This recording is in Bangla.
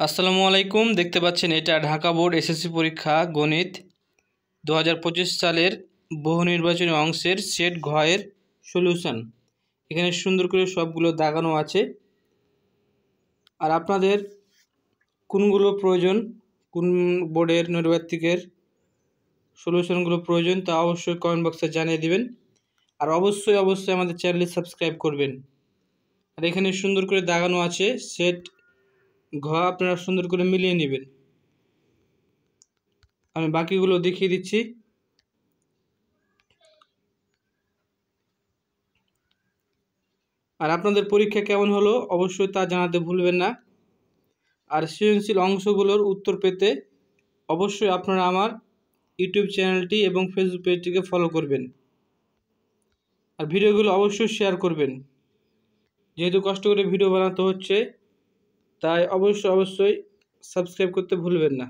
আসসালামু আলাইকুম। দেখতে পাচ্ছেন এটা ঢাকা বোর্ড এসএসসি পরীক্ষা গণিত 2025 সালের বহু নির্বাচনী অংশের সেট ঘ এর সলিউশন। এখানে সুন্দর করে সবগুলো দাগানো আছে। আর আপনাদের কোনগুলো প্রয়োজন, কোন বোর্ডের নৈর্ব্যক্তিকের সলিউশনগুলো প্রয়োজন তা অবশ্যই কমেন্ট বক্সে জানিয়ে দিবেন। আর অবশ্যই আমাদের চ্যানেলটি সাবস্ক্রাইব করবেন। আর এখানে সুন্দর করে দাগানো আছে সেট ঘ, আপনারা সুন্দর করে মিলিয়ে নেবেন। আমি বাকিগুলো দেখিয়ে দিচ্ছি। আর আপনাদের পরীক্ষা কেমন হলো অবশ্যই তা জানাতে ভুলবেন না। আর সৃজনশীল অংশগুলোর উত্তর পেতে অবশ্যই আপনারা আমার ইউটিউব চ্যানেলটি এবং ফেসবুক পেজটিকে ফলো করবেন। আর ভিডিওগুলো অবশ্যই শেয়ার করবেন। যেহেতু কষ্ট করে ভিডিও বানাতে হচ্ছে, তাই অবশ্যই সাবস্ক্রাইব করতে ভুলবেন না।